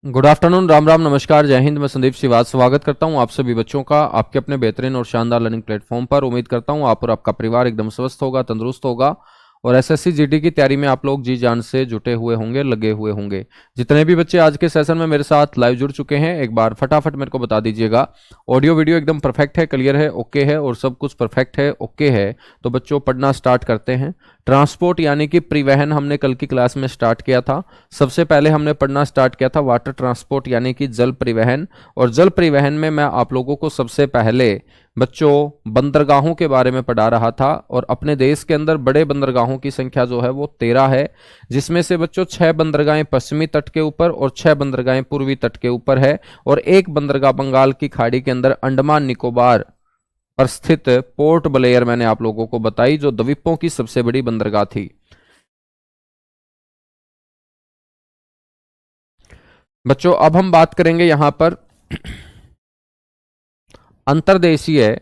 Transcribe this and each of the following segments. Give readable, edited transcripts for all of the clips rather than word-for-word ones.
Good afternoon, Ram Ram, नमस्कार, जय हिंद। मैं संदीप श्रीवास्तव स्वागत करता हूं आप सभी बच्चों का आपके अपने बेहतरीन और शानदार लर्निंग प्लेटफॉर्म पर। उम्मीद करता हूं आप और आपका परिवार एकदम स्वस्थ होगा, तंदुरुस्त होगा और एसएससी जीडी की तैयारी में आप लोग जी जान से जुटे हुए होंगे, लगे हुए होंगे। जितने भी बच्चे आज के सेशन में मेरे साथ लाइव जुड़ चुके हैं, एक बार फटाफट मेरे को बता दीजिएगा। ऑडियो वीडियो एकदम परफेक्ट है, क्लियर है, ओके है और सब कुछ परफेक्ट है, ओके है। तो बच्चों पढ़ना स्टार्ट करते हैं। ट्रांसपोर्ट यानी कि परिवहन हमने कल की क्लास में स्टार्ट किया था। सबसे पहले हमने पढ़ना स्टार्ट किया था वाटर ट्रांसपोर्ट यानी कि जल परिवहन। और जल परिवहन में मैं आप लोगों को सबसे पहले बच्चों बंदरगाहों के बारे में पढ़ा रहा था। और अपने देश के अंदर बड़े बंदरगाहों की संख्या जो है वो 13 है, जिसमें से बच्चों 6 बंदरगाहें पश्चिमी तट के ऊपर और 6 बंदरगाहें पूर्वी तट के ऊपर है। और एक बंदरगाह बंगाल की खाड़ी के अंदर अंडमान निकोबार पर स्थित पोर्ट ब्लेयर मैंने आप लोगों को बताई, जो द्वीपों की सबसे बड़ी बंदरगाह थी। बच्चों अब हम बात करेंगे यहां पर अंतर्देशीय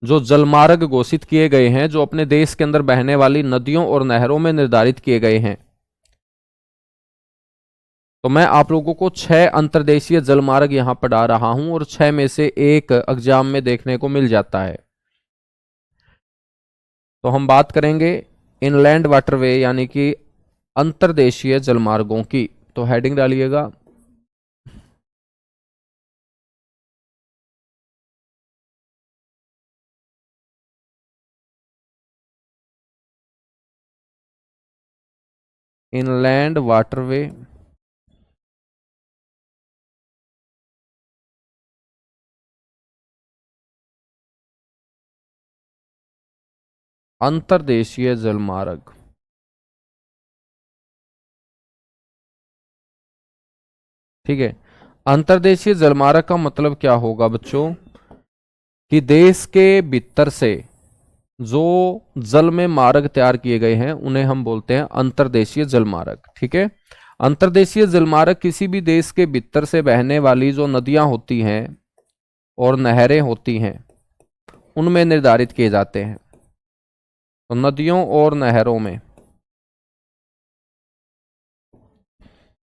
जो जलमार्ग घोषित किए गए हैं, जो अपने देश के अंदर बहने वाली नदियों और नहरों में निर्धारित किए गए हैं। तो मैं आप लोगों को 6 अंतर्देशीय जलमार्ग यहां पढ़ा रहा हूं और 6 में से एक एग्जाम में देखने को मिल जाता है। तो हम बात करेंगे इनलैंड वाटरवे यानी कि अंतर्देशीय जलमार्गों की। तो हेडिंग डालिएगा इनलैंड वाटरवे अंतर्देशीय जलमार्ग। ठीक है। अंतर्देशीय जलमार्ग का मतलब क्या होगा बच्चों कि देश के भीतर से जो जल में मार्ग तैयार किए गए हैं उन्हें हम बोलते हैं अंतर्देशीय जलमार्ग। ठीक है। अंतर्देशीय जलमार्ग किसी भी देश के भीतर से बहने वाली जो नदियां होती हैं और नहरें होती हैं उनमें निर्धारित किए जाते हैं। तो नदियों और नहरों में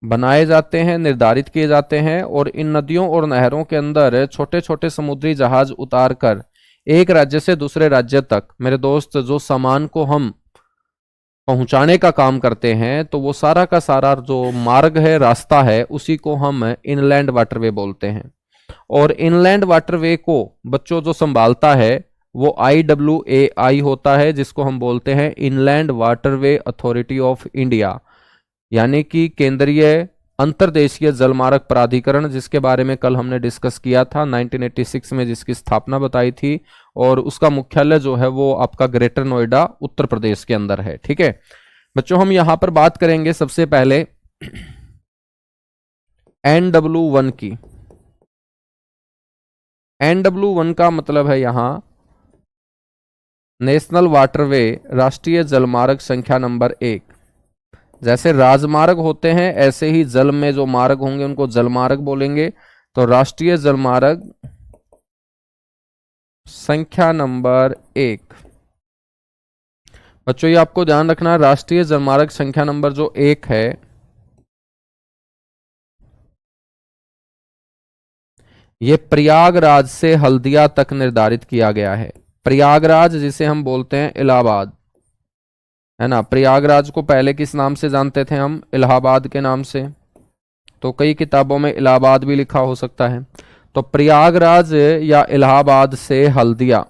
बनाए जाते हैं, निर्धारित किए जाते हैं। और इन नदियों और नहरों के अंदर छोटे छोटे समुद्री जहाज उतार कर एक राज्य से दूसरे राज्य तक मेरे दोस्त जो सामान को हम पहुंचाने का काम करते हैं, तो वो सारा का सारा जो मार्ग है, रास्ता है, उसी को हम इनलैंड वाटरवे बोलते हैं। और इनलैंड वाटरवे को बच्चों जो संभालता है वो IWAI होता है, जिसको हम बोलते हैं inland waterway authority of India, यानी कि केंद्रीय अंतर्देशीय जलमार्ग प्राधिकरण, जिसके बारे में कल हमने डिस्कस किया था 1986 में, जिसकी स्थापना बताई थी। और उसका मुख्यालय जो है वो आपका ग्रेटर नोएडा उत्तर प्रदेश के अंदर है। ठीक है बच्चों, हम यहां पर बात करेंगे सबसे पहले NW1 की। NW1 का मतलब है यहां नेशनल वाटरवे, राष्ट्रीय जलमार्ग संख्या नंबर 1। जैसे राजमार्ग होते हैं ऐसे ही जल में जो मार्ग होंगे उनको जलमार्ग बोलेंगे। तो राष्ट्रीय जलमार्ग संख्या नंबर 1। बच्चों ये आपको ध्यान रखना है, राष्ट्रीय जलमार्ग संख्या नंबर जो 1 है ये प्रयागराज से हल्दिया तक निर्धारित किया गया है। प्रयागराज जिसे हम बोलते हैं इलाहाबाद, है ना। प्रयागराज को पहले किस नाम से जानते थे हम? इलाहाबाद के नाम से। तो कई किताबों में इलाहाबाद भी लिखा हो सकता है। तो प्रयागराज या इलाहाबाद से हल्दिया।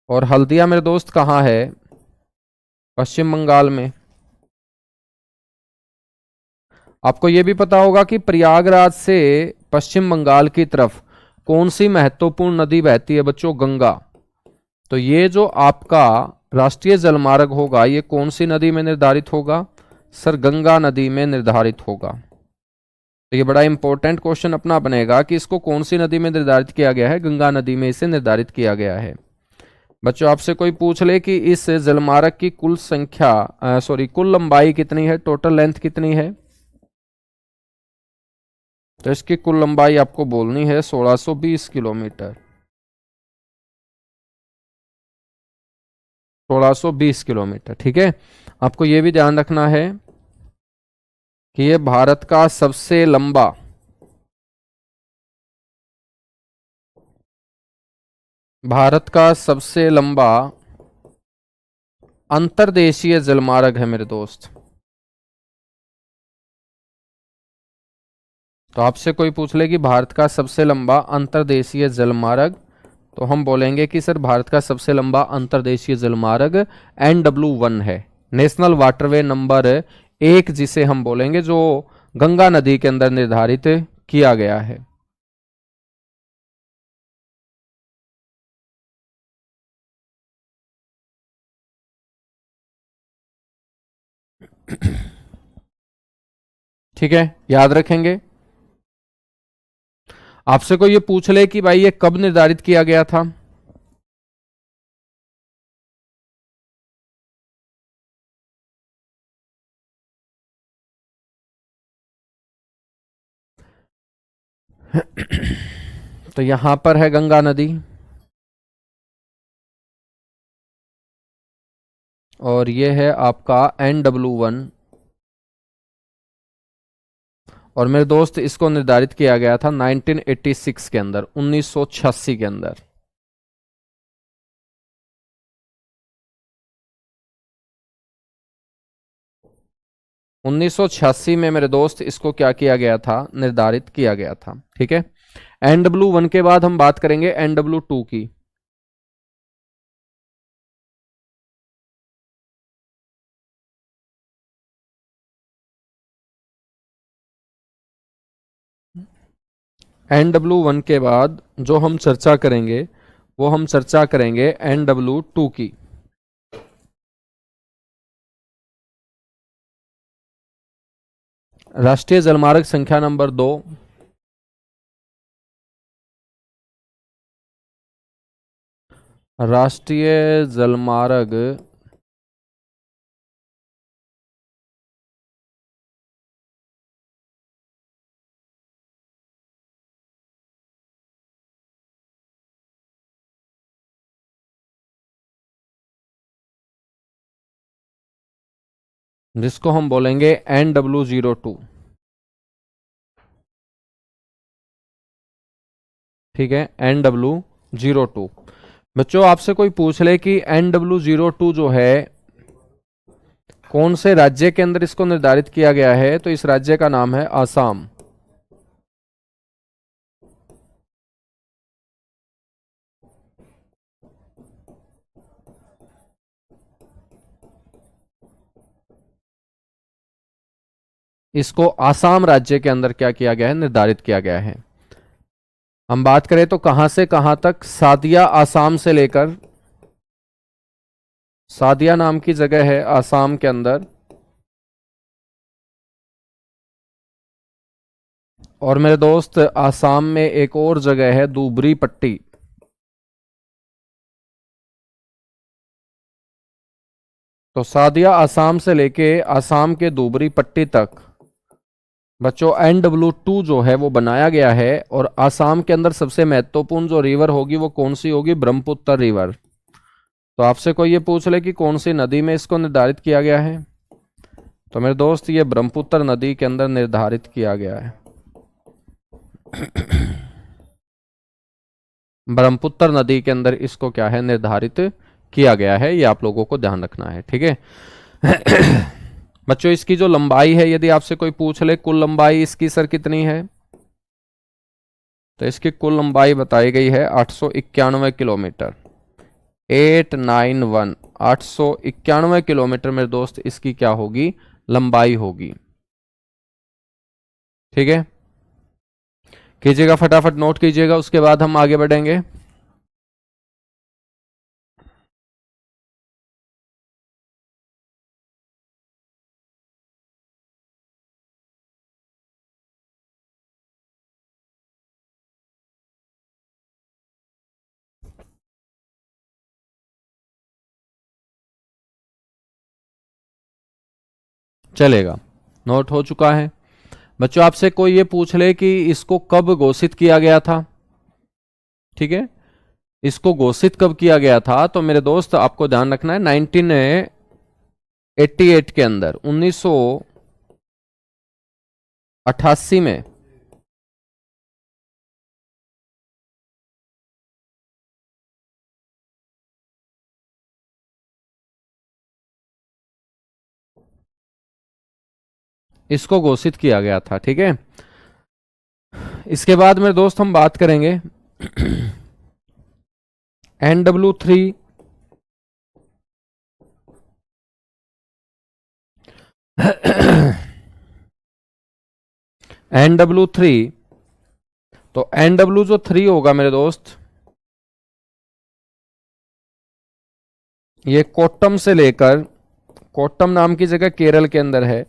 और हल्दिया मेरे दोस्त कहाँ है? पश्चिम बंगाल में। आपको यह भी पता होगा कि प्रयागराज से पश्चिम बंगाल की तरफ कौन सी महत्वपूर्ण नदी बहती है बच्चों? गंगा। तो ये जो आपका राष्ट्रीय जलमार्ग होगा ये कौन सी नदी में निर्धारित होगा? सर गंगा नदी में निर्धारित होगा। तो ये बड़ा इंपॉर्टेंट क्वेश्चन अपना बनेगा कि इसको कौन सी नदी में निर्धारित किया गया है? गंगा नदी में इसे निर्धारित किया गया है। बच्चों आपसे कोई पूछ ले कि इस जलमार्ग की कुल संख्या कुल लंबाई कितनी है, टोटल लेंथ कितनी है, तो इसकी कुल लंबाई आपको बोलनी है 1620 किलोमीटर। 1620 किलोमीटर। ठीक है। आपको यह भी ध्यान रखना है कि ये भारत का सबसे लंबा अंतर्देशीय जलमार्ग है मेरे दोस्त। तो आपसे कोई पूछ ले कि भारत का सबसे लंबा अंतर्देशीय जलमार्ग, तो हम बोलेंगे कि सर भारत का सबसे लंबा अंतर्देशीय जलमार्ग NW1 है, नेशनल वाटरवे नंबर 1, जिसे हम बोलेंगे, जो गंगा नदी के अंदर निर्धारित किया गया है। ठीक है, याद रखेंगे। आपसे कोई ये पूछ ले कि भाई ये कब निर्धारित किया गया था, तो यहां पर है गंगा नदी और ये है आपका NW1। और मेरे दोस्त इसको निर्धारित किया गया था 1986 के अंदर, 1986 के अंदर। उन्नीस सौ छियासी में मेरे दोस्त इसको क्या किया गया था, निर्धारित किया गया था। ठीक है, NW1 के बाद हम बात करेंगे NW2 की। NW1 के बाद जो हम चर्चा करेंगे वो हम चर्चा करेंगे NW2 की। राष्ट्रीय जलमार्ग संख्या नंबर 2, राष्ट्रीय जलमार्ग जिसको हम बोलेंगे NW02। ठीक है, NW02। बच्चों आपसे कोई पूछ ले कि NW02 जो है कौन से राज्य के अंदर इसको निर्धारित किया गया है, तो इस राज्य का नाम है आसाम। इसको आसाम राज्य के अंदर क्या किया गया है, निर्धारित किया गया है। हम बात करें तो कहां से कहां तक, सादिया आसाम से लेकर, सादिया नाम की जगह है आसाम के अंदर, और मेरे दोस्त आसाम में एक और जगह है दूबरी पट्टी। तो सादिया आसाम से लेके आसाम के दूबरी पट्टी तक बच्चों NW2 जो है वो बनाया गया है। और आसाम के अंदर सबसे महत्वपूर्ण जो रिवर होगी वो कौन सी होगी, ब्रह्मपुत्र रिवर। तो आपसे कोई ये पूछ ले कि कौन सी नदी में इसको निर्धारित किया गया है, तो मेरे दोस्त ये ब्रह्मपुत्र नदी के अंदर निर्धारित किया गया है। ब्रह्मपुत्र नदी के अंदर इसको क्या है, निर्धारित किया गया है। ये आप लोगों को ध्यान रखना है। ठीक है बच्चों, इसकी जो लंबाई है, यदि आपसे कोई पूछ ले कुल लंबाई इसकी सर कितनी है, तो इसकी कुल लंबाई बताई गई है 891 किलोमीटर। 891, 891 किलोमीटर मेरे दोस्त इसकी क्या होगी, लंबाई होगी। ठीक है, कीजिएगा, फटाफट नोट कीजिएगा, उसके बाद हम आगे बढ़ेंगे। चलेगा, नोट हो चुका है। बच्चों आपसे कोई ये पूछ ले कि इसको कब घोषित किया गया था, ठीक है, इसको घोषित कब किया गया था, तो मेरे दोस्त आपको ध्यान रखना है 1988 के अंदर, 88 में इसको घोषित किया गया था। ठीक है, इसके बाद मेरे दोस्त हम बात करेंगे NW3 NW3, तो NW जो 3 होगा मेरे दोस्त, ये कोट्टम से लेकर, कोट्टम नाम की जगह केरल के अंदर है,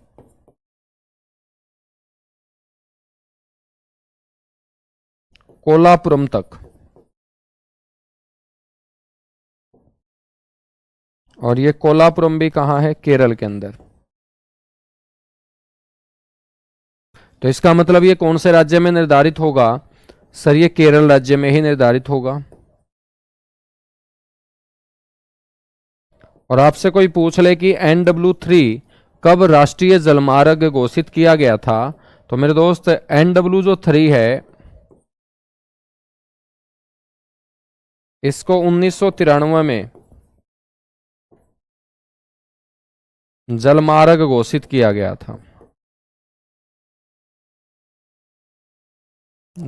कोल्हापुरम तक, और ये कोल्हापुरम भी कहां है? केरल के अंदर। तो इसका मतलब ये कौन से राज्य में निर्धारित होगा? सर ये केरल राज्य में ही निर्धारित होगा। और आपसे कोई पूछ ले कि NW3 कब राष्ट्रीय जलमार्ग घोषित किया गया था, तो मेरे दोस्त NW जो 3 है इसको 1993 में जलमार्ग घोषित किया गया था।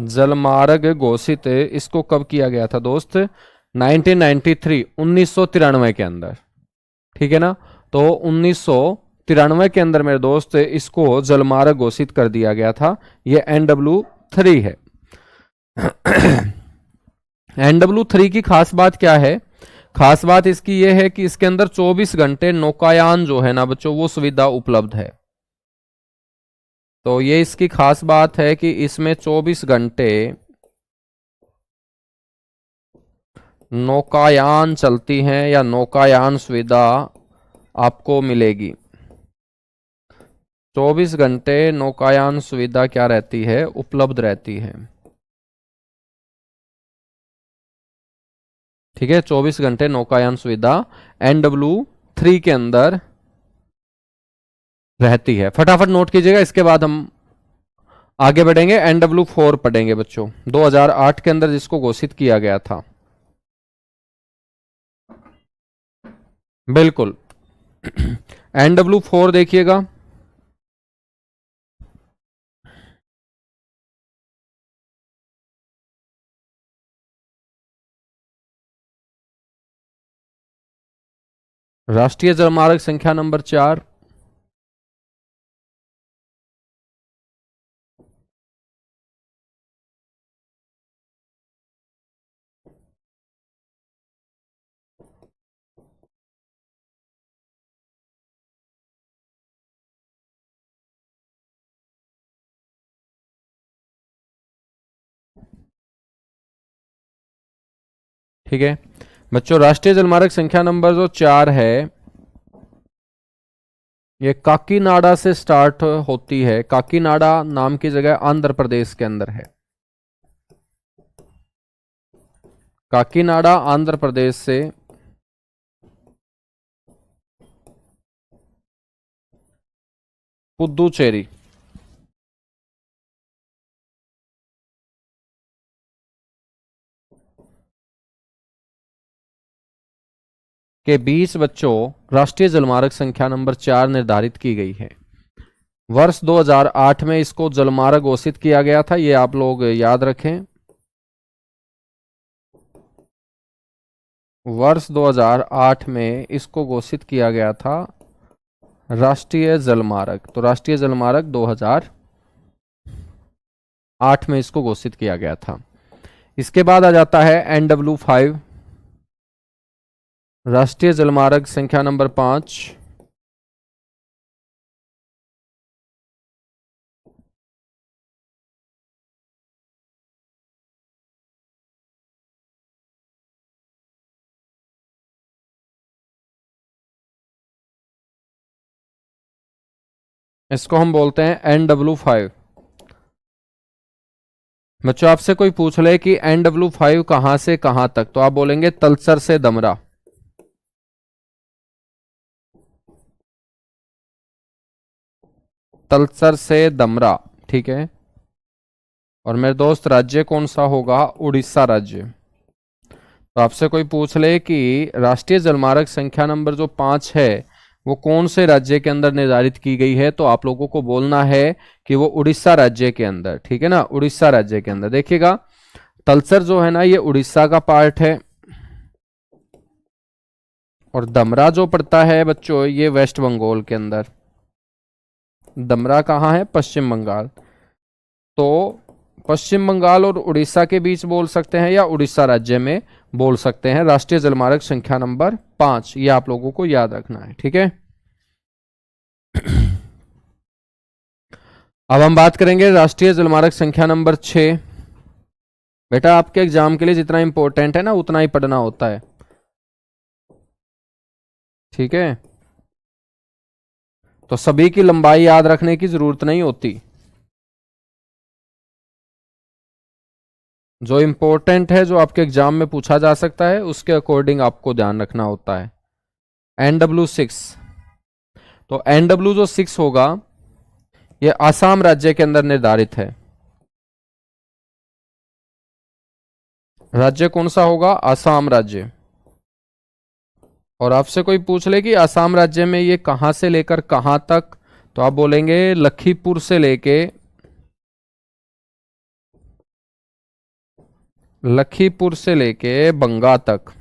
जलमार्ग घोषित इसको कब किया गया था दोस्त? 1993, 1993 के अंदर। ठीक है ना, तो 1993 के अंदर मेरे दोस्त इसको जलमार्ग घोषित कर दिया गया था। ये NW3 है। NW3 की खास बात क्या है? खास बात इसकी यह है कि इसके अंदर 24 घंटे नौकायान जो है ना बच्चों, वो सुविधा उपलब्ध है। तो ये इसकी खास बात है कि इसमें 24 घंटे नौकायान चलती हैं या नौकायान सुविधा आपको मिलेगी। 24 घंटे नौकायान सुविधा क्या रहती है? उपलब्ध रहती है। ठीक है, 24 घंटे नौकायान सुविधा NW3 के अंदर रहती है। फटाफट नोट कीजिएगा, इसके बाद हम आगे बढ़ेंगे। NW4 पढ़ेंगे बच्चों, 2008 के अंदर जिसको घोषित किया गया था। बिल्कुल। NW4 देखिएगा, राष्ट्रीय जलमार्ग संख्या नंबर 4, ठीक है बच्चों। राष्ट्रीय जलमार्ग संख्या नंबर जो 4 है, ये काकीनाडा से स्टार्ट होती है। काकीनाडा नाम की जगह आंध्र प्रदेश के अंदर है। काकीनाडा आंध्र प्रदेश से पुदुचेरी के बीच बच्चों राष्ट्रीय जलमार्ग संख्या नंबर 4 निर्धारित की गई है। वर्ष 2008 में इसको जलमार्ग घोषित किया गया था, ये आप लोग याद रखें। वर्ष 2008 में इसको घोषित किया गया था राष्ट्रीय जलमार्ग। तो राष्ट्रीय जलमार्ग 2008 में इसको घोषित किया गया था। इसके बाद आ जाता है NW5, राष्ट्रीय जलमार्ग संख्या नंबर 5, इसको हम बोलते हैं NW5। बच्चों आपसे कोई पूछ ले कि NW5 कहां से कहां तक, तो आप बोलेंगे तलचर से दमरा। तलचर से दमरा, ठीक है। और मेरे दोस्त राज्य कौन सा होगा? उड़ीसा राज्य। तो आपसे कोई पूछ ले कि राष्ट्रीय जलमार्ग संख्या नंबर जो 5 है वो कौन से राज्य के अंदर निर्धारित की गई है, तो आप लोगों को बोलना है कि वो उड़ीसा राज्य के अंदर, ठीक है ना, उड़ीसा राज्य के अंदर। देखिएगा तलचर जो है ना ये उड़ीसा का पार्ट है, और दमरा जो पड़ता है बच्चों ये वेस्ट बंगाल के अंदर। दमरा कहाँ है? पश्चिम बंगाल। तो पश्चिम बंगाल और उड़ीसा के बीच बोल सकते हैं या उड़ीसा राज्य में बोल सकते हैं राष्ट्रीय जलमार्ग संख्या नंबर 5, ये आप लोगों को याद रखना है, ठीक है। अब हम बात करेंगे राष्ट्रीय जलमार्ग संख्या नंबर 6। बेटा आपके एग्जाम के लिए जितना इंपॉर्टेंट है ना उतना ही पढ़ना होता है, ठीक है। तो सभी की लंबाई याद रखने की जरूरत नहीं होती, जो इंपॉर्टेंट है जो आपके एग्जाम में पूछा जा सकता है उसके अकॉर्डिंग आपको ध्यान रखना होता है। NW6, तो NW जो 6 होगा ये आसाम राज्य के अंदर निर्धारित है। राज्य कौन सा होगा? आसाम राज्य। और आपसे कोई पूछ ले कि आसाम राज्य में ये कहां से लेकर कहां तक, तो आप बोलेंगे लखीमपुर से लेके बंगा तक।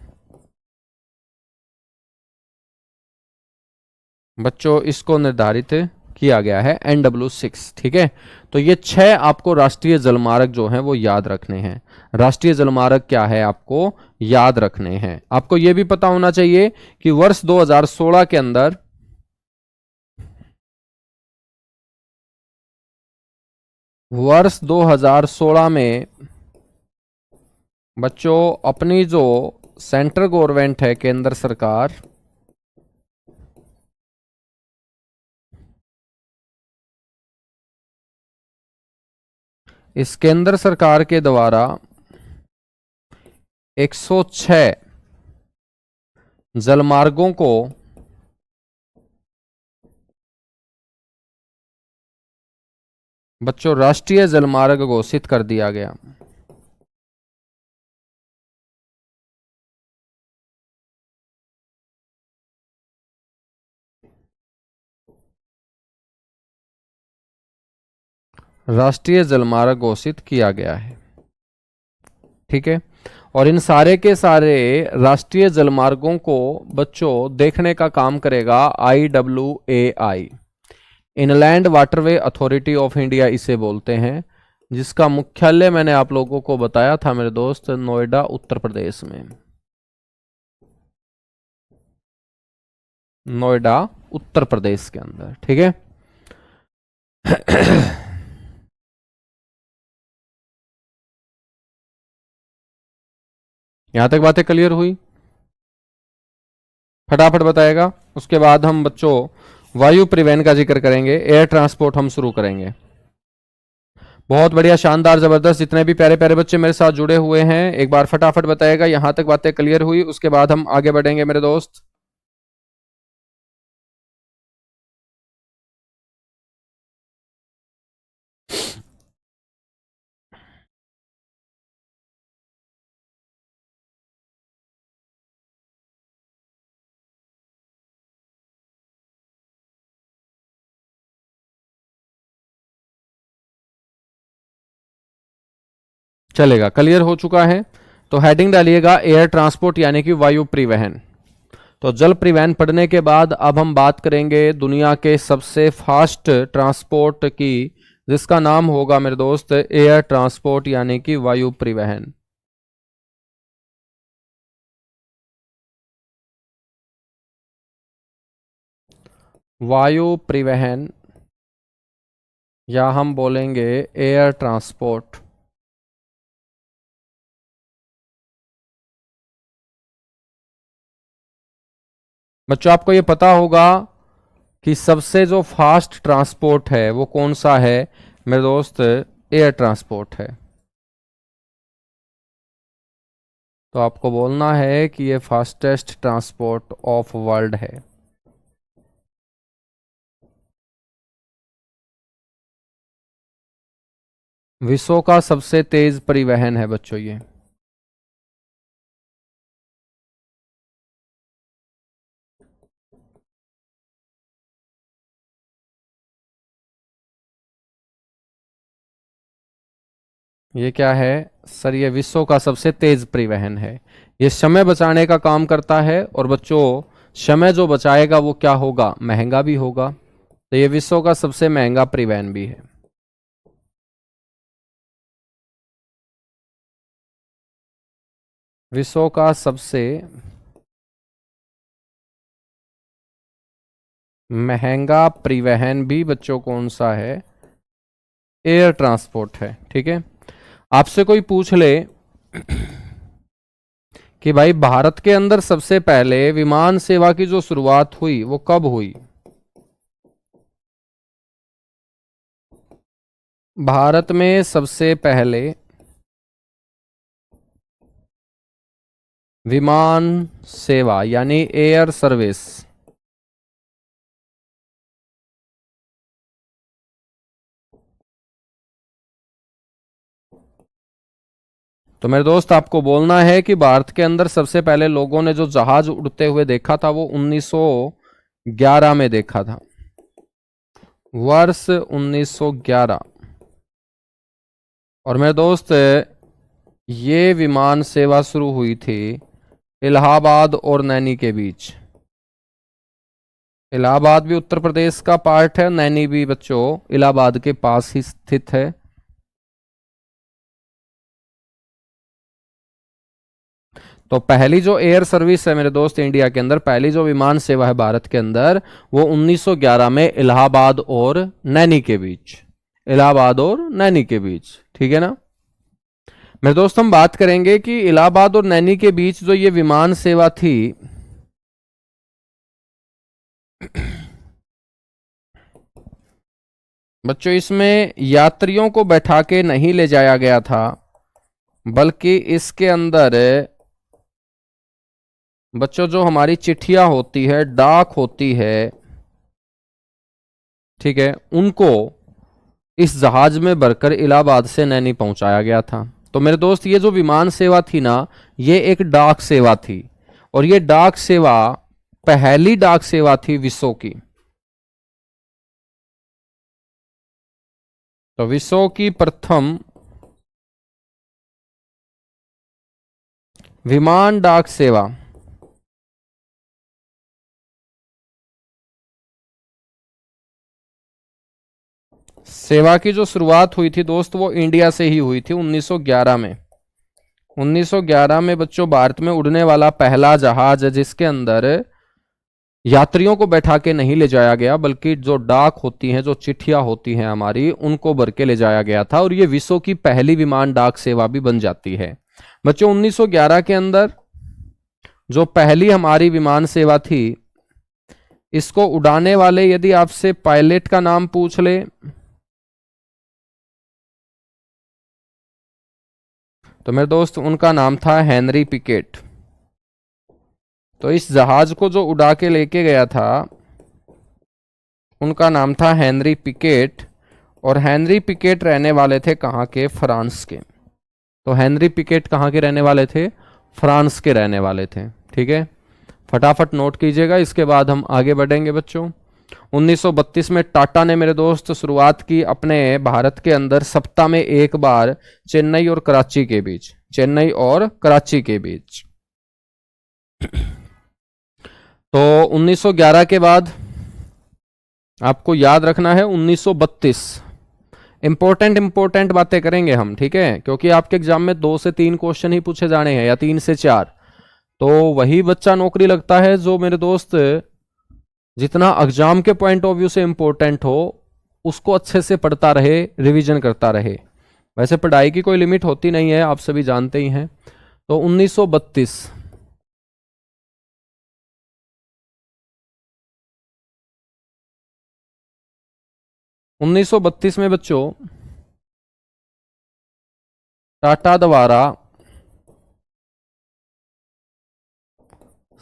बच्चों इसको निर्धारित किया गया है NW6, ठीक है। तो ये 6 आपको राष्ट्रीय जलमार्ग जो हैं वो याद रखने हैं। राष्ट्रीय जलमार्ग क्या है आपको याद रखने हैं। आपको ये भी पता होना चाहिए कि वर्ष 2016 के अंदर वर्ष 2016 में बच्चों अपनी जो सेंट्रल गवर्नमेंट है, केंद्र सरकार, इस केंद्र सरकार के द्वारा 106 जलमार्गों को बच्चों राष्ट्रीय जलमार्ग घोषित कर दिया गया। राष्ट्रीय जलमार्ग घोषित किया गया है, ठीक है। और इन सारे के सारे राष्ट्रीय जलमार्गों को बच्चों देखने का काम करेगा IWAI, inland waterway authority of India इसे बोलते हैं, जिसका मुख्यालय मैंने आप लोगों को बताया था मेरे दोस्त नोएडा उत्तर प्रदेश में। नोएडा उत्तर प्रदेश के अंदर, ठीक है। यहां तक बातें क्लियर हुई? फटाफट बताएगा। उसके बाद हम बच्चों वायु परिवहन का जिक्र करेंगे, एयर ट्रांसपोर्ट हम शुरू करेंगे। बहुत बढ़िया, शानदार, जबरदस्त। जितने भी प्यारे प्यारे बच्चे मेरे साथ जुड़े हुए हैं एक बार फटाफट बताएगा यहां तक बातें क्लियर हुई। उसके बाद हम आगे बढ़ेंगे मेरे दोस्त। चलेगा, क्लियर हो चुका है। तो हेडिंग डालिएगा एयर ट्रांसपोर्ट यानी कि वायु परिवहन। तो जल परिवहन पढ़ने के बाद अब हम बात करेंगे दुनिया के सबसे फास्ट ट्रांसपोर्ट की, जिसका नाम होगा मेरे दोस्त एयर ट्रांसपोर्ट यानी कि वायु परिवहन। वायु परिवहन या हम बोलेंगे एयर ट्रांसपोर्ट। बच्चों आपको ये पता होगा कि सबसे जो फास्ट ट्रांसपोर्ट है वो कौन सा है मेरे दोस्त? एयर ट्रांसपोर्ट है। तो आपको बोलना है कि ये फास्टेस्ट ट्रांसपोर्ट ऑफ वर्ल्ड है। विश्व का सबसे तेज परिवहन है बच्चों ये क्या है सर? ये विश्व का सबसे तेज परिवहन है। ये समय बचाने का काम करता है, और बच्चों समय जो बचाएगा वो क्या होगा? महंगा भी होगा। तो ये विश्व का सबसे महंगा परिवहन भी है। विश्व का सबसे महंगा परिवहन भी बच्चों कौन सा है? एयर ट्रांसपोर्ट है। ठीक है, आपसे कोई पूछ ले कि भाई भारत के अंदर सबसे पहले विमान सेवा की जो शुरुआत हुई वो कब हुई? भारत में सबसे पहले विमान सेवा यानी एयर सर्विस तो मेरे दोस्त आपको बोलना है कि भारत के अंदर सबसे पहले लोगों ने जो जहाज उड़ते हुए देखा था वो 1911 में देखा था। वर्ष 1911। और मेरे दोस्त ये विमान सेवा शुरू हुई थी इलाहाबाद और नैनी के बीच। इलाहाबाद भी उत्तर प्रदेश का पार्ट है, नैनी भी बच्चों इलाहाबाद के पास ही स्थित है। तो पहली जो एयर सर्विस है मेरे दोस्त इंडिया के अंदर, पहली जो विमान सेवा है भारत के अंदर, वो 1911 में इलाहाबाद और नैनी के बीच। इलाहाबाद और नैनी के बीच, ठीक है ना मेरे दोस्त? हम बात करेंगे कि इलाहाबाद और नैनी के बीच जो ये विमान सेवा थी, बच्चों इसमें यात्रियों को बैठा के नहीं ले जाया गया था, बल्कि इसके अंदर बच्चों जो हमारी चिट्ठियां होती है, डाक होती है, ठीक है, उनको इस जहाज में भरकर इलाहाबाद से नैनी पहुंचाया गया था। तो मेरे दोस्त ये जो विमान सेवा थी ना, ये एक डाक सेवा थी, और ये डाक सेवा पहली डाक सेवा थी विश्व की। तो विश्व की प्रथम विमान डाक सेवा सेवा की जो शुरुआत हुई थी दोस्त, वो इंडिया से ही हुई थी 1911 में। 1911 में बच्चों भारत में उड़ने वाला पहला जहाज है जिसके अंदर यात्रियों को बैठा के नहीं ले जाया गया, बल्कि जो डाक होती हैं, जो चिट्ठियां होती हैं हमारी, उनको भर के ले जाया गया था। और ये विश्व की पहली विमान डाक सेवा भी बन जाती है बच्चों। 1911 के अंदर जो पहली हमारी विमान सेवा थी, इसको उड़ाने वाले यदि आपसे पायलट का नाम पूछ ले तो मेरे दोस्त उनका नाम था हेनरी पिकेट। तो इस जहाज को जो उड़ा के लेके गया था उनका नाम था हेनरी पिकेट, और हेनरी पिकेट रहने वाले थे कहाँ के? फ्रांस के। तो हेनरी पिकेट कहाँ के रहने वाले थे? फ्रांस के रहने वाले थे। ठीक है, फटाफट नोट कीजिएगा, इसके बाद हम आगे बढ़ेंगे बच्चों। 1932 में टाटा ने मेरे दोस्त शुरुआत की अपने भारत के अंदर सप्ताह में एक बार चेन्नई और कराची के बीच, चेन्नई और कराची के बीच। तो 1911 के बाद आपको याद रखना है 1932। इंपॉर्टेंट बातें करेंगे हम, ठीक है, क्योंकि आपके एग्जाम में 2 से 3 क्वेश्चन ही पूछे जाने हैं या 3 से 4। तो वही बच्चा नौकरी लगता है जो मेरे दोस्त जितना एग्जाम के पॉइंट ऑफ व्यू से इंपॉर्टेंट हो, उसको अच्छे से पढ़ता रहे, रिवीजन करता रहे। वैसे पढ़ाई की कोई लिमिट होती नहीं है, आप सभी जानते ही हैं। तो 1932 1932 में बच्चों टाटा द्वारा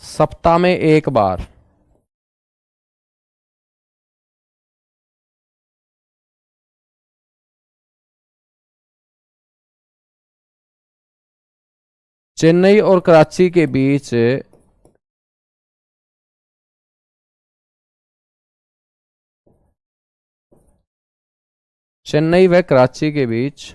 सप्ताह में एक बार चेन्नई और कराची के बीच चेन्नई व कराची के बीच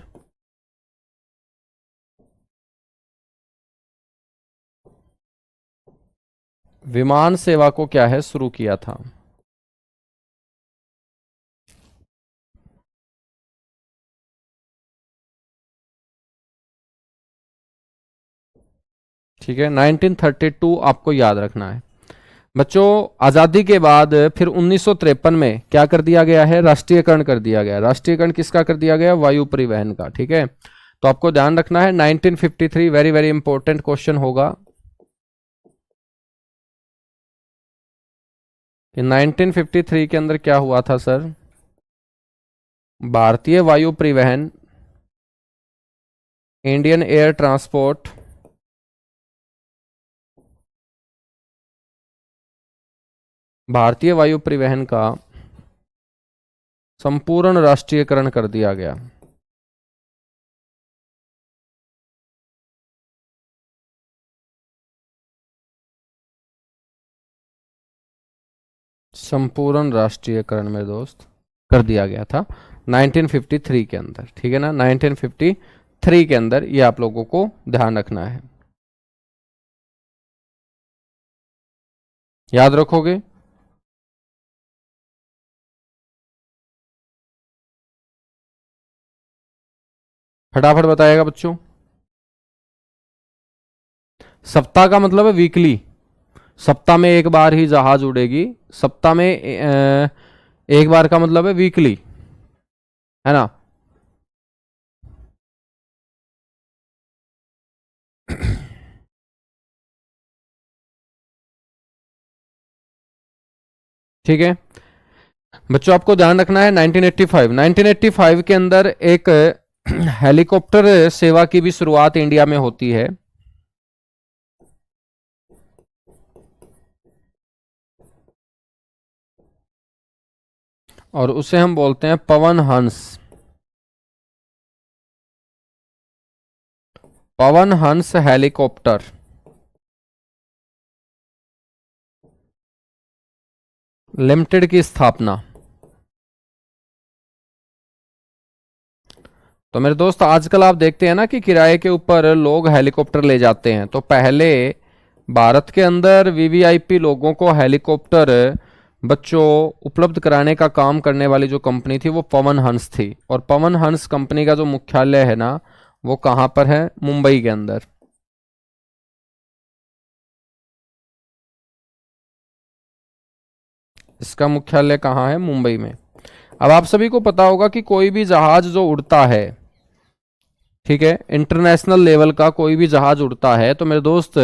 विमान सेवा को क्या है शुरू किया था? ठीक है, 1932 आपको याद रखना है बच्चों। आजादी के बाद फिर 1953 में क्या कर दिया गया है? राष्ट्रीयकरण कर दिया गया। राष्ट्रीयकरण किसका कर दिया गया? वायु परिवहन का। ठीक है, तो आपको ध्यान रखना है 1953 वेरी वेरी इंपॉर्टेंट क्वेश्चन होगा। कि 1953 के अंदर क्या हुआ था सर? भारतीय वायु परिवहन, इंडियन एयर ट्रांसपोर्ट भारतीय वायु परिवहन का संपूर्ण राष्ट्रीयकरण कर दिया गया। संपूर्ण राष्ट्रीयकरण मेरे दोस्त कर दिया गया था 1953 के अंदर। ठीक है ना, 1953 के अंदर, ये आप लोगों को ध्यान रखना है, याद रखोगे। फटाफट बताएगा बच्चों। सप्ताह का मतलब है वीकली, सप्ताह में एक बार ही जहाज उड़ेगी। सप्ताह में एक बार का मतलब है वीकली, है ना। ठीक है बच्चों, आपको ध्यान रखना है 1985 के अंदर एक हेलीकॉप्टर सेवा की भी शुरुआत इंडिया में होती है। और उसे हम बोलते हैं पवन हंस। पवन हंस हेलीकॉप्टर लिमिटेड की स्थापना। तो मेरे दोस्त आजकल आप देखते हैं ना कि किराए के ऊपर लोग हेलीकॉप्टर ले जाते हैं। तो पहले भारत के अंदर वीवीआईपी लोगों को हेलीकॉप्टर बच्चों उपलब्ध कराने का काम करने वाली जो कंपनी थी वो पवन हंस थी। और पवन हंस कंपनी का जो मुख्यालय है ना, वो कहां पर है? मुंबई के अंदर। इसका मुख्यालय कहाँ है? मुंबई में। अब आप सभी को पता होगा कि कोई भी जहाज जो उड़ता है, ठीक है, इंटरनेशनल लेवल का कोई भी जहाज उड़ता है, तो मेरे दोस्त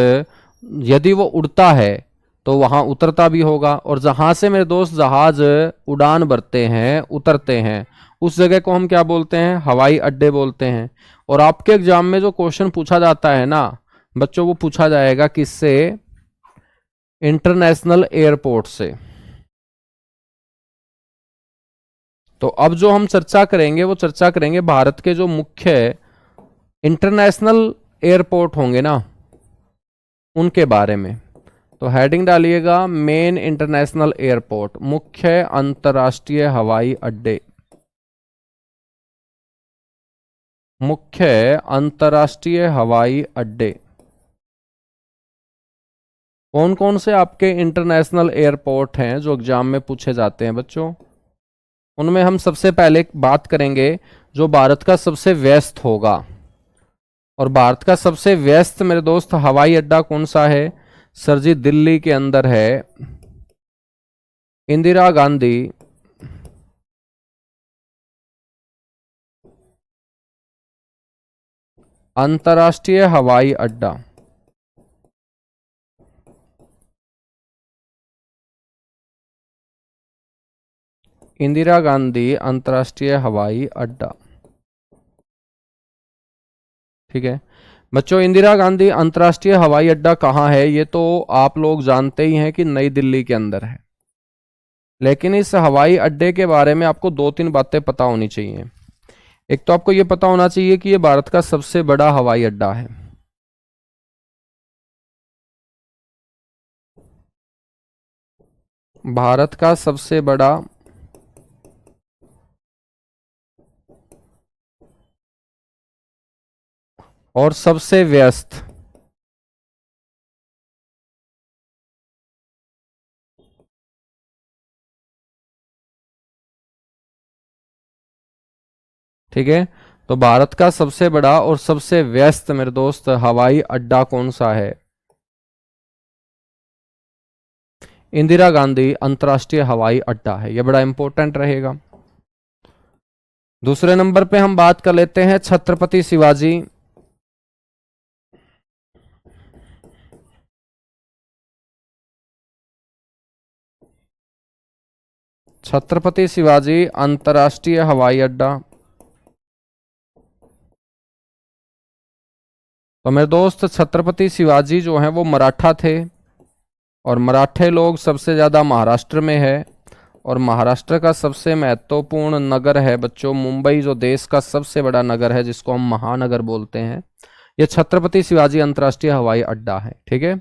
यदि वो उड़ता है तो वहां उतरता भी होगा। और जहां से मेरे दोस्त जहाज उड़ान भरते हैं, उतरते हैं, उस जगह को हम क्या बोलते हैं? हवाई अड्डे बोलते हैं। और आपके एग्जाम में जो क्वेश्चन पूछा जाता है ना बच्चों, वो पूछा जाएगा किससे? इंटरनेशनल एयरपोर्ट से। तो अब जो हम चर्चा करेंगे वो चर्चा करेंगे भारत के जो मुख्य इंटरनेशनल एयरपोर्ट होंगे ना, उनके बारे में। तो हेडिंग डालिएगा मेन इंटरनेशनल एयरपोर्ट, मुख्य अंतर्राष्ट्रीय हवाई अड्डे। मुख्य अंतर्राष्ट्रीय हवाई अड्डे कौन कौन से आपके इंटरनेशनल एयरपोर्ट हैं जो एग्जाम में पूछे जाते हैं बच्चों? उनमें हम सबसे पहले बात करेंगे जो भारत का सबसे व्यस्त होगा। और भारत का सबसे व्यस्त मेरे दोस्त हवाई अड्डा कौन सा है? सर जी दिल्ली के अंदर है इंदिरा गांधी अंतर्राष्ट्रीय हवाई अड्डा। इंदिरा गांधी अंतर्राष्ट्रीय हवाई अड्डा। ठीक है बच्चों, इंदिरा गांधी अंतर्राष्ट्रीय हवाई अड्डा कहाँ है? ये तो आप लोग जानते ही हैं कि नई दिल्ली के अंदर है। लेकिन इस हवाई अड्डे के बारे में आपको दो तीन बातें पता होनी चाहिए। एक तो आपको ये पता होना चाहिए कि ये भारत का सबसे बड़ा हवाई अड्डा है। भारत का सबसे बड़ा और सबसे व्यस्त, ठीक है। तो भारत का सबसे बड़ा और सबसे व्यस्त मेरे दोस्त हवाई अड्डा कौन सा है? इंदिरा गांधी अंतर्राष्ट्रीय हवाई अड्डा है, यह बड़ा इंपॉर्टेंट रहेगा। दूसरे नंबर पे हम बात कर लेते हैं छत्रपति शिवाजी। छत्रपति शिवाजी अंतर्राष्ट्रीय हवाई अड्डा। तो मेरे दोस्त छत्रपति शिवाजी जो हैं वो मराठा थे, और मराठे लोग सबसे ज़्यादा महाराष्ट्र में है, और महाराष्ट्र का सबसे महत्वपूर्ण नगर है बच्चों मुंबई, जो देश का सबसे बड़ा नगर है जिसको हम महानगर बोलते हैं। ये छत्रपति शिवाजी अंतर्राष्ट्रीय हवाई अड्डा है, ठीक है।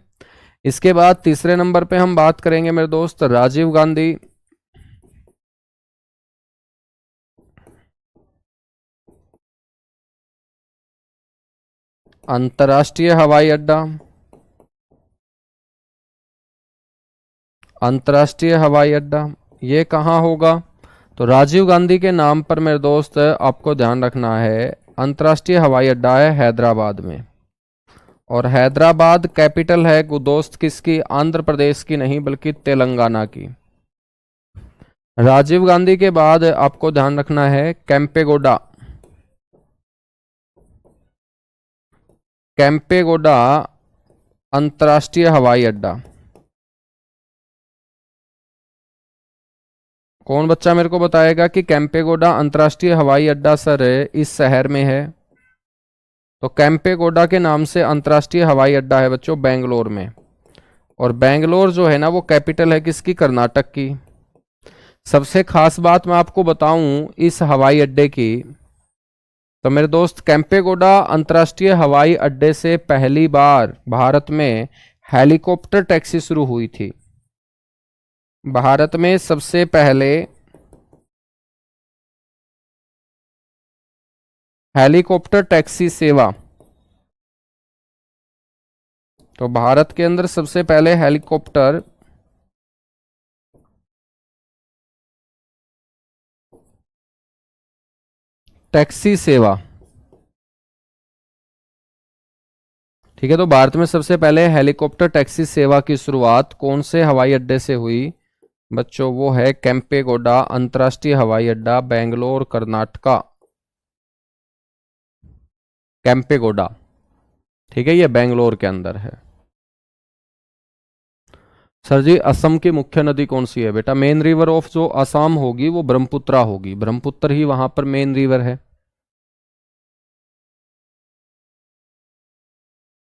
इसके बाद तीसरे नंबर पे हम बात करेंगे मेरे दोस्त राजीव गांधी। अंतर्राष्ट्रीय हवाई अड्डा, अंतर्राष्ट्रीय हवाई अड्डा ये कहाँ होगा? तो राजीव गांधी के नाम पर मेरे दोस्त आपको ध्यान रखना है, अंतर्राष्ट्रीय हवाई अड्डा है हैदराबाद में। और हैदराबाद कैपिटल है दोस्त किसकी? आंध्र प्रदेश की नहीं बल्कि तेलंगाना की। राजीव गांधी के बाद आपको ध्यान रखना है कैंपेगोडा। कैंपेगोडा अंतर्राष्ट्रीय हवाई अड्डा। कौन बच्चा मेरे को बताएगा कि कैंपेगोडा अंतर्राष्ट्रीय हवाई अड्डा सर इस शहर में है? तो कैंपेगोडा के नाम से अंतर्राष्ट्रीय हवाई अड्डा है बच्चों बेंगलोर में। और बेंगलोर जो है ना वो कैपिटल है किसकी? कर्नाटक की। सबसे खास बात मैं आपको बताऊं इस हवाई अड्डे की, तो मेरे दोस्त कैंपेगोडा अंतर्राष्ट्रीय हवाई अड्डे से पहली बार भारत में हेलीकॉप्टर टैक्सी शुरू हुई थी। भारत में सबसे पहले हेलीकॉप्टर टैक्सी सेवा, तो भारत के अंदर सबसे पहले हेलीकॉप्टर टैक्सी सेवा, ठीक है। तो भारत में सबसे पहले हेलीकॉप्टर टैक्सी सेवा की शुरुआत कौन से हवाई अड्डे से हुई बच्चों? वो है कैंपेगोडा अंतर्राष्ट्रीय हवाई अड्डा बेंगलोर कर्नाटका। कैंपेगोडा, ठीक है, ये बेंगलोर के अंदर है। सर जी असम की मुख्य नदी कौन सी है? बेटा मेन रिवर ऑफ जो असम होगी वो ब्रह्मपुत्रा होगी, ब्रह्मपुत्र ही वहां पर मेन रिवर है,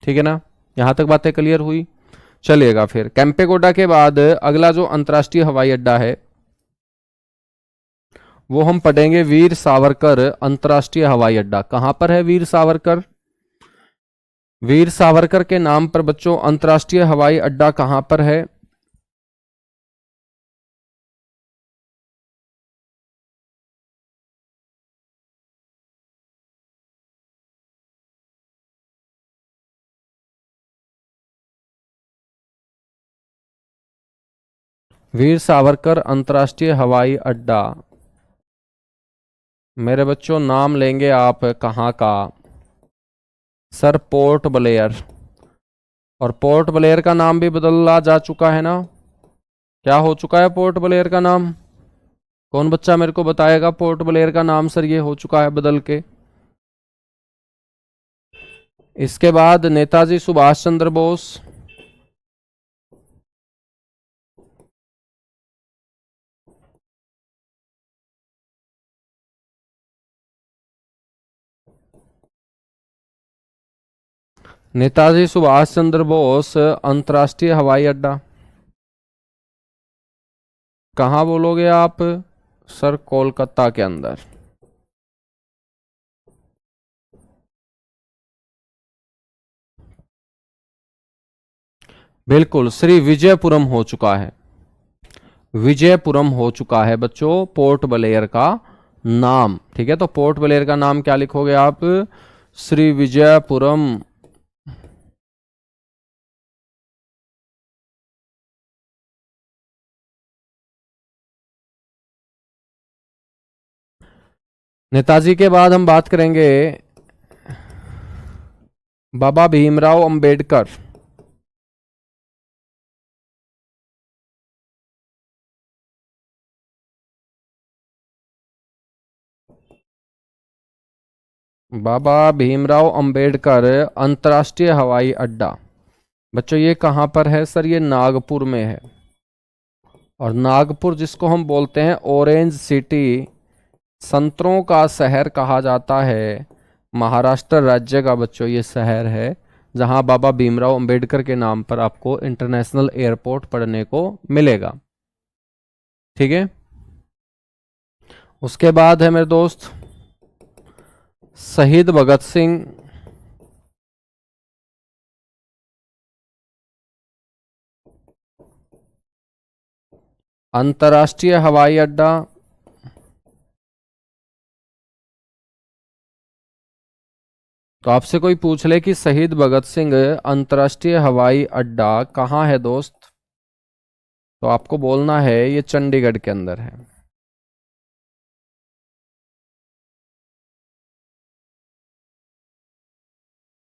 ठीक है ना। यहां तक बातें क्लियर हुई? चलिएगा फिर कैंपेगोडा के बाद अगला जो अंतर्राष्ट्रीय हवाई अड्डा है वो हम पढ़ेंगे वीर सावरकर अंतर्राष्ट्रीय हवाई अड्डा। कहां पर है वीर सावरकर? वीर सावरकर के नाम पर बच्चों अंतर्राष्ट्रीय हवाई अड्डा कहां पर है? वीर सावरकर अंतर्राष्ट्रीय हवाई अड्डा मेरे बच्चों नाम लेंगे आप कहाँ का? Sir port Blair. और पोर्ट ब्लेयर का नाम भी बदला जा चुका है ना? क्या हो चुका है पोर्ट ब्लेयर का नाम? कौन बच्चा मेरे को बताएगा पोर्ट ब्लेयर का नाम सर ये हो चुका है बदल के? इसके बाद नेताजी सुभाष चंद्र बोस। नेताजी सुभाष चंद्र बोस अंतर्राष्ट्रीय हवाई अड्डा कहाँ बोलोगे आप? सर कोलकाता के अंदर। बिल्कुल श्री विजयपुरम हो चुका है। विजयपुरम हो चुका है बच्चों पोर्ट ब्लेयर का नाम। ठीक है, तो पोर्ट ब्लेयर का नाम क्या लिखोगे आप? श्री विजयपुरम। नेताजी के बाद हम बात करेंगे बाबा भीमराव अंबेडकर। बाबा भीमराव अंबेडकर अंतर्राष्ट्रीय हवाई अड्डा। बच्चों ये कहाँ पर है सर? ये नागपुर में है। और नागपुर जिसको हम बोलते हैं ऑरेंज सिटी, संतरों का शहर कहा जाता है, महाराष्ट्र राज्य का बच्चों ये शहर है जहां बाबा भीमराव अंबेडकर के नाम पर आपको इंटरनेशनल एयरपोर्ट पढ़ने को मिलेगा। ठीक है, उसके बाद है मेरे दोस्त शहीद भगत सिंह। अंतर्राष्ट्रीय हवाई अड्डा। तो आपसे कोई पूछ ले कि शहीद भगत सिंह अंतर्राष्ट्रीय हवाई अड्डा कहाँ है दोस्त, तो आपको बोलना है ये चंडीगढ़ के अंदर है।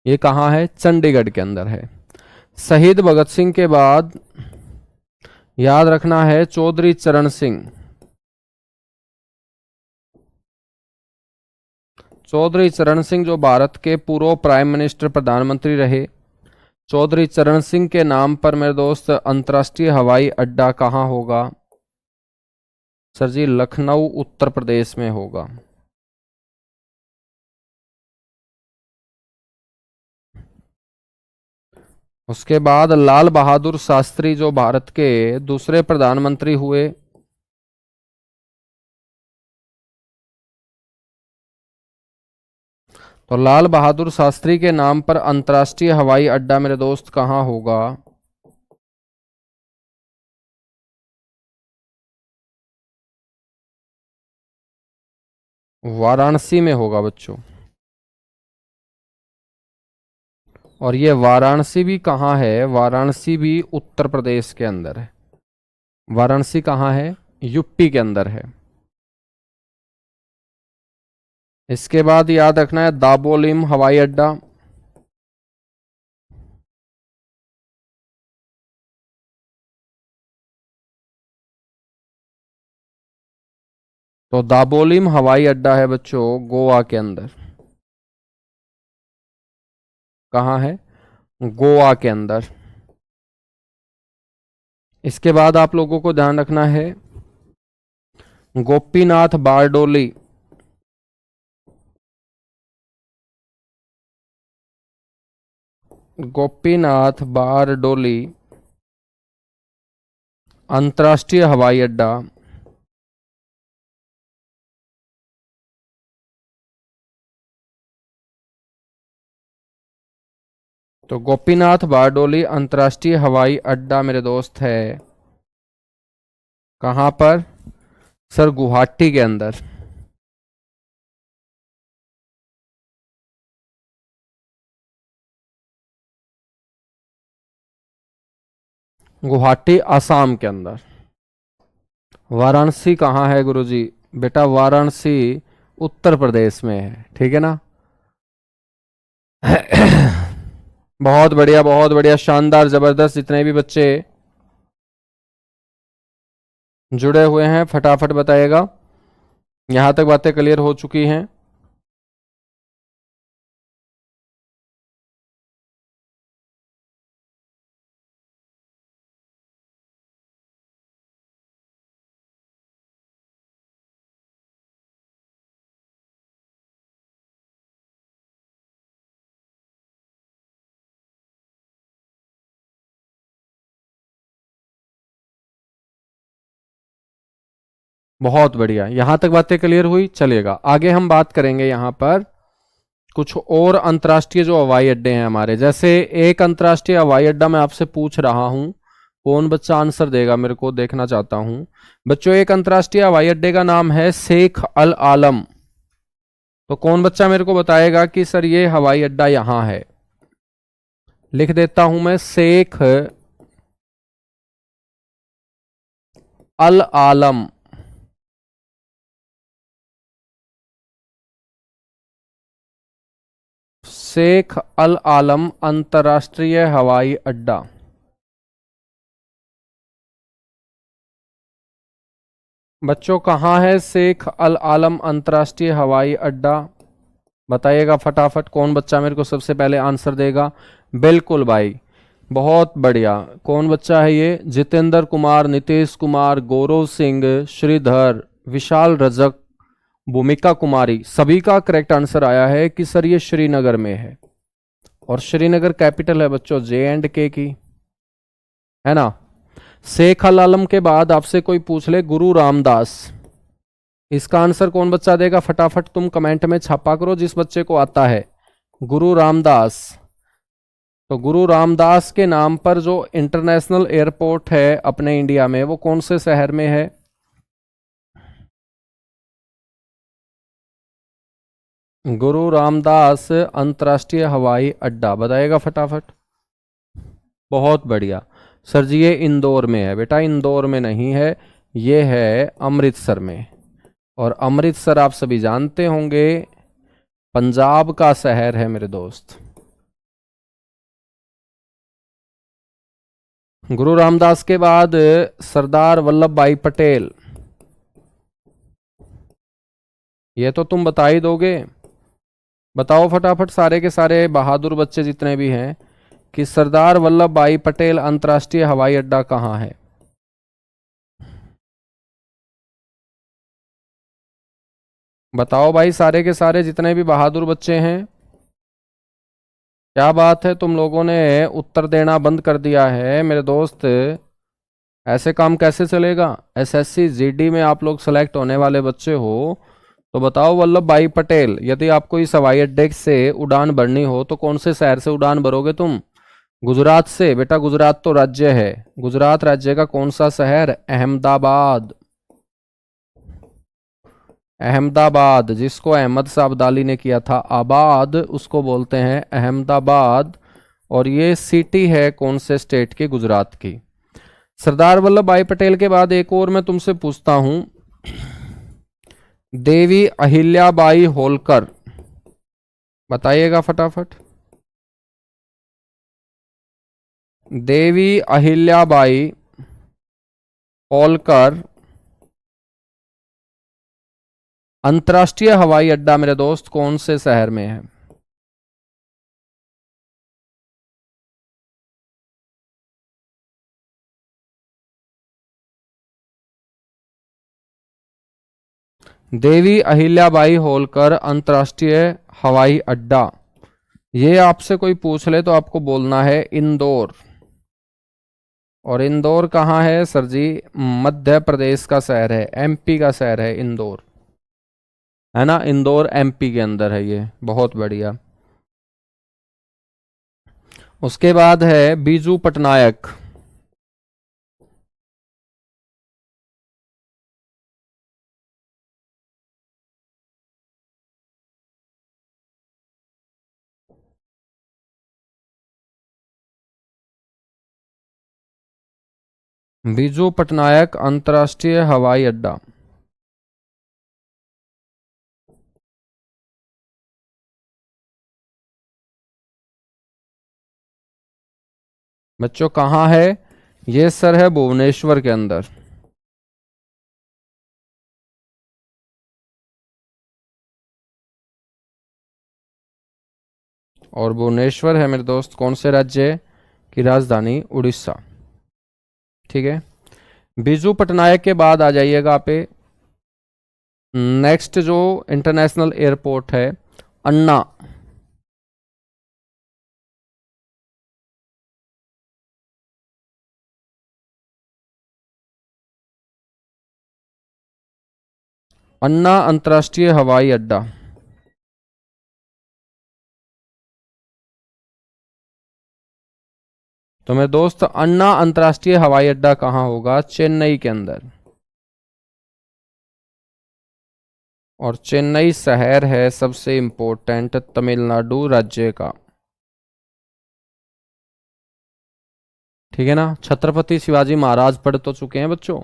ये कहाँ है? चंडीगढ़ के अंदर है। शहीद भगत सिंह के बाद याद रखना है चौधरी चरण सिंह। चौधरी चरण सिंह जो भारत के पूर्व प्राइम मिनिस्टर प्रधानमंत्री रहे, चौधरी चरण सिंह के नाम पर मेरे दोस्त अंतर्राष्ट्रीय हवाई अड्डा कहाँ होगा? सर जी लखनऊ उत्तर प्रदेश में होगा। उसके बाद लाल बहादुर शास्त्री जो भारत के दूसरे प्रधानमंत्री हुए, तो लाल बहादुर शास्त्री के नाम पर अंतर्राष्ट्रीय हवाई अड्डा मेरे दोस्त कहाँ होगा? वाराणसी में होगा बच्चों। और ये वाराणसी भी कहाँ है? वाराणसी भी उत्तर प्रदेश के अंदर है। वाराणसी कहाँ है? यूपी के अंदर है। इसके बाद याद रखना है दाबोलिम हवाई अड्डा। तो दाबोलिम हवाई अड्डा है बच्चों गोवा के अंदर। कहाँ है? गोवा के अंदर। इसके बाद आप लोगों को ध्यान रखना है गोपीनाथ बारडोली। गोपीनाथ बारडोली अंतर्राष्ट्रीय हवाई अड्डा। तो गोपीनाथ बारडोली अंतर्राष्ट्रीय हवाई अड्डा मेरे दोस्त है कहां पर? सर गुवाहाटी के अंदर। गुवाहाटी असम के अंदर। वाराणसी कहाँ है गुरुजी? बेटा वाराणसी उत्तर प्रदेश में है। ठीक है ना? बहुत बढ़िया शानदार जबरदस्त। जितने भी बच्चे जुड़े हुए हैं फटाफट बताइएगा। यहां तक बातें क्लियर हो चुकी हैं? बहुत बढ़िया, यहां तक बातें क्लियर हुई। चलिएगा आगे हम बात करेंगे यहां पर कुछ और अंतर्राष्ट्रीय जो हवाई अड्डे हैं हमारे। जैसे एक अंतर्राष्ट्रीय हवाई अड्डा मैं आपसे पूछ रहा हूं कौन बच्चा आंसर देगा, मेरे को देखना चाहता हूं। बच्चों एक अंतर्राष्ट्रीय हवाई अड्डे का नाम है शेख अल आलम। तो कौन बच्चा मेरे को बताएगा कि सर ये हवाई अड्डा यहां है। लिख देता हूं मैं, शेख अल आलम। शेख अल आलम अंतर्राष्ट्रीय हवाई अड्डा। बच्चों कहाँ है शेख अल आलम अंतर्राष्ट्रीय हवाई अड्डा, बताइएगा फटाफट। कौन बच्चा मेरे को सबसे पहले आंसर देगा। बिल्कुल भाई, बहुत बढ़िया। कौन बच्चा है ये, जितेंद्र कुमार, नीतीश कुमार, गौरव सिंह, श्रीधर, विशाल रजक, भूमिका कुमारी, सभी का करेक्ट आंसर आया है कि सर ये श्रीनगर में है। और श्रीनगर कैपिटल है बच्चों JNK की, है ना। शेख अल आलम के बाद आपसे कोई पूछ ले गुरु रामदास, इसका आंसर कौन बच्चा देगा, फटाफट तुम कमेंट में छापा करो जिस बच्चे को आता है। गुरु रामदास। तो गुरु रामदास के नाम पर जो इंटरनेशनल एयरपोर्ट है अपने इंडिया में, वो कौन से शहर में है। गुरु रामदास अंतर्राष्ट्रीय हवाई अड्डा, बताइएगा फटाफट। बहुत बढ़िया सर जी, ये इंदौर में है बेटा, इंदौर में नहीं है, ये है अमृतसर में। और अमृतसर आप सभी जानते होंगे पंजाब का शहर है मेरे दोस्त। गुरु रामदास के बाद सरदार वल्लभ भाई पटेल, ये तो तुम बता ही दोगे। बताओ फटाफट सारे के सारे बहादुर बच्चे जितने भी हैं कि सरदार वल्लभ भाई पटेल अंतर्राष्ट्रीय हवाई अड्डा कहाँ है। बताओ भाई सारे के सारे जितने भी बहादुर बच्चे हैं। क्या बात है, तुम लोगों ने उत्तर देना बंद कर दिया है मेरे दोस्त। ऐसे काम कैसे चलेगा। SSC GD में आप लोग सेलेक्ट होने वाले बच्चे हो, तो बताओ वल्लभ भाई पटेल, यदि आपको इस हवाई अड्डे से उड़ान भरनी हो तो कौन से शहर से उड़ान भरोगे तुम। गुजरात से बेटा, गुजरात तो राज्य है। गुजरात राज्य का कौन सा शहर, अहमदाबाद। अहमदाबाद, जिसको अहमद शाह अब्दाली ने किया था आबाद, उसको बोलते हैं अहमदाबाद। और ये सिटी है कौन से स्टेट की, गुजरात की। सरदार वल्लभ भाई पटेल के बाद एक और मैं तुमसे पूछता हूं, देवी अहिल्याबाई होलकर, बताइएगा फटाफट। देवी अहिल्याबाई होलकर अंतर्राष्ट्रीय हवाई अड्डा मेरे दोस्त कौन से शहर में है। देवी अहिल्याबाई होलकर अंतर्राष्ट्रीय हवाई अड्डा, ये आपसे कोई पूछ ले तो आपको बोलना है इंदौर। और इंदौर कहाँ है सर जी, मध्य प्रदेश का शहर है, MP का शहर है इंदौर, है ना। इंदौर MP के अंदर है ये, बहुत बढ़िया। उसके बाद है बीजू पटनायक। बीजू पटनायक अंतर्राष्ट्रीय हवाई अड्डा, बच्चों कहाँ है ये सर, है भुवनेश्वर के अंदर। और भुवनेश्वर है मेरे दोस्त कौन से राज्य की राजधानी, उड़ीसा। ठीक है, बीजू पटनायक के बाद आ जाइएगा पे नेक्स्ट जो इंटरनेशनल एयरपोर्ट है, अन्ना। अन्ना अंतर्राष्ट्रीय हवाई अड्डा। तो मेरे दोस्त अन्ना अंतर्राष्ट्रीय हवाई अड्डा कहाँ होगा? चेन्नई के अंदर। और चेन्नई शहर है सबसे इंपॉर्टेंट तमिलनाडु राज्य का। ठीक है ना। छत्रपति शिवाजी महाराज पढ़ तो चुके हैं बच्चों।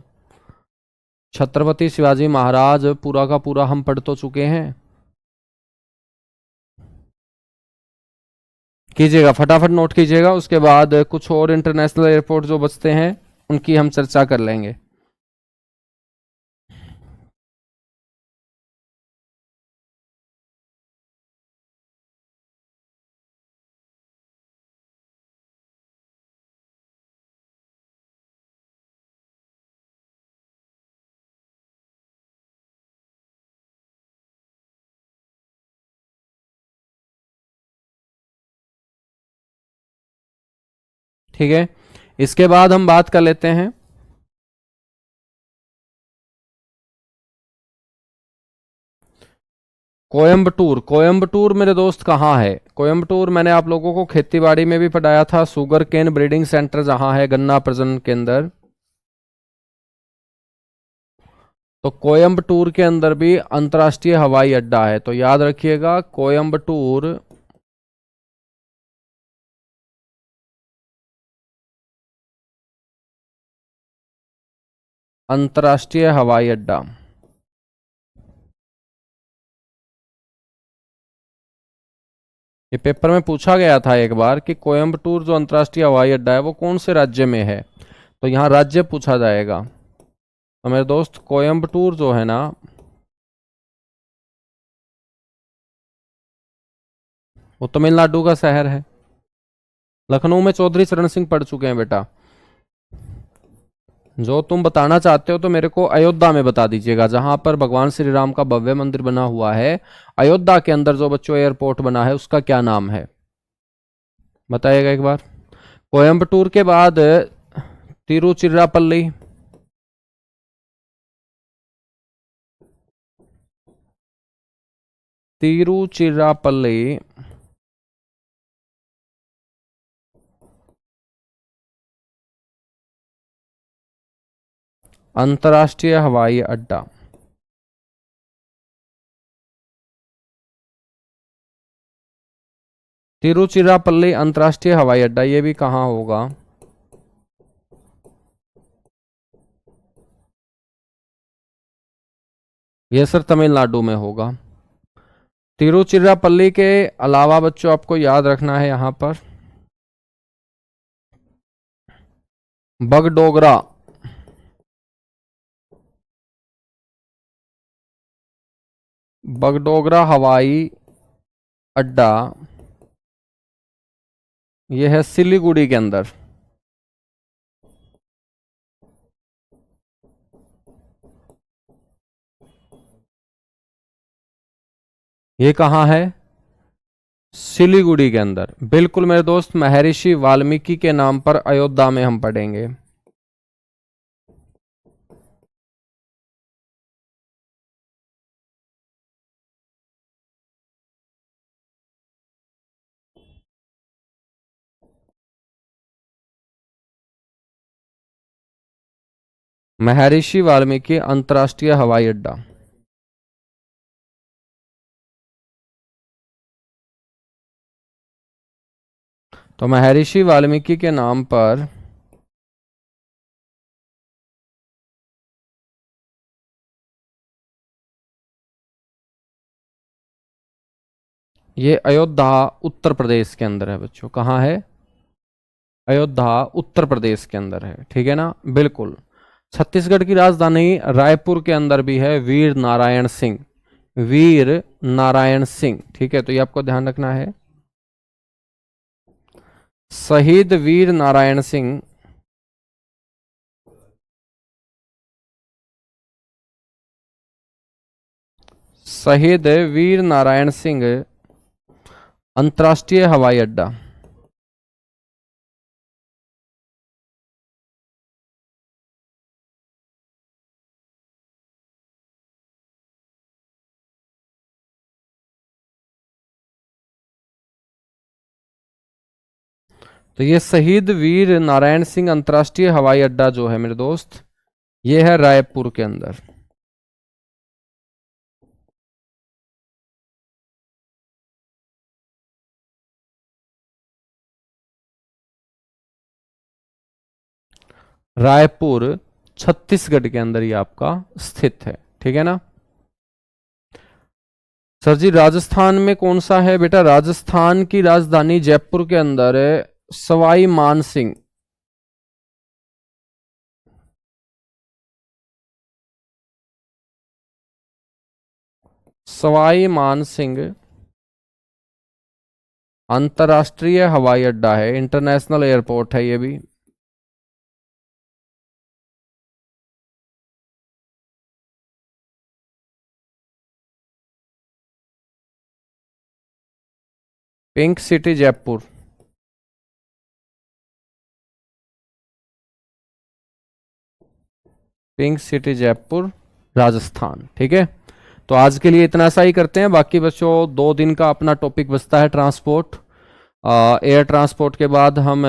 छत्रपति शिवाजी महाराज पूरा का पूरा हम पढ़ तो चुके हैं। कीजिएगा, फटाफट नोट कीजिएगा। उसके बाद कुछ और इंटरनेशनल एयरपोर्ट जो बचते हैं उनकी हम चर्चा कर लेंगे। ठीक है, इसके बाद हम बात कर लेते हैं कोयम्बटूर। कोयम्बटूर मेरे दोस्त कहाँ है? कोयम्बटूर मैंने आप लोगों को खेतीबाड़ी में भी पढ़ाया था। शुगर केन ब्रीडिंग सेंटर जहां है गन्ना प्रजनन के अंदर। तो कोयम्बटूर के अंदर भी अंतर्राष्ट्रीय हवाई अड्डा है। तो याद रखिएगा, कोयम्बटूर अंतर्राष्ट्रीय हवाई अड्डा। ये पेपर में पूछा गया था एक बार कि कोयम्बटूर जो अंतर्राष्ट्रीय हवाई अड्डा है वो कौन से राज्य में है। तो यहाँ राज्य पूछा जाएगा। तो मेरे दोस्त कोयम्बटूर जो है ना, वो तमिलनाडु का शहर है। लखनऊ में चौधरी चरण सिंह पढ़ चुके हैं बेटा। जो तुम बताना चाहते हो तो मेरे को अयोध्या में बता दीजिएगा, जहां पर भगवान श्री राम का भव्य मंदिर बना हुआ है। अयोध्या के अंदर जो बच्चों एयरपोर्ट बना है उसका क्या नाम है? बताइएगा एक बार। कोयम्बटूर के बाद तिरुचिरापल्ली। तिरुचिरापल्ली अंतर्राष्ट्रीय हवाई अड्डा। तिरुचिरापल्ली अंतर्राष्ट्रीय हवाई अड्डा, ये भी कहाँ होगा? ये सर तमिलनाडु में होगा। तिरुचिरापल्ली के अलावा बच्चों आपको याद रखना है यहां पर बगडोगरा। बगडोगरा हवाई अड्डा ये है सिलीगुड़ी के अंदर। ये कहाँ है? सिलीगुड़ी के अंदर। बिल्कुल मेरे दोस्त, महर्षि वाल्मीकि के नाम पर अयोध्या में हम पढ़ेंगे। महर्षि वाल्मीकि अंतर्राष्ट्रीय हवाई अड्डा। तो महर्षि वाल्मीकि के नाम पर ये अयोध्या उत्तर प्रदेश के अंदर है बच्चों। कहाँ है? अयोध्या उत्तर प्रदेश के अंदर है। ठीक है ना, बिल्कुल। छत्तीसगढ़ की राजधानी रायपुर के अंदर भी है वीर नारायण सिंह। वीर नारायण सिंह, ठीक है। तो ये आपको ध्यान रखना है। शहीद वीर नारायण सिंह शहीद वीर नारायण सिंह अंतर्राष्ट्रीय हवाई अड्डा। तो ये शहीद वीर नारायण सिंह अंतर्राष्ट्रीय हवाई अड्डा जो है मेरे दोस्त, ये है रायपुर के अंदर। रायपुर छत्तीसगढ़ के अंदर ये आपका स्थित है, ठीक है ना। सर जी राजस्थान में कौन सा है बेटा? राजस्थान की राजधानी जयपुर के अंदर है सवाई मानसिंह। सवाई मानसिंह अंतर्राष्ट्रीय हवाई अड्डा है, इंटरनेशनल एयरपोर्ट है ये भी। Pink city Jaipur. Pink city Jaipur Rajasthan, ठीक है। तो आज के लिए इतना सा ही करते हैं। बाकी बच्चों 2 दिन का अपना टॉपिक बचता है ट्रांसपोर्ट। एयर ट्रांसपोर्ट के बाद हम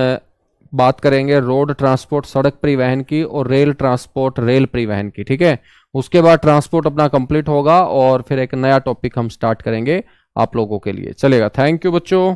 बात करेंगे रोड ट्रांसपोर्ट सड़क परिवहन की, और रेल ट्रांसपोर्ट रेल परिवहन की, ठीक है। उसके बाद ट्रांसपोर्ट अपना कंप्लीट होगा और फिर एक नया टॉपिक हम स्टार्ट करेंगे आप लोगों के लिए। चलेगा। थैंक यू बच्चों।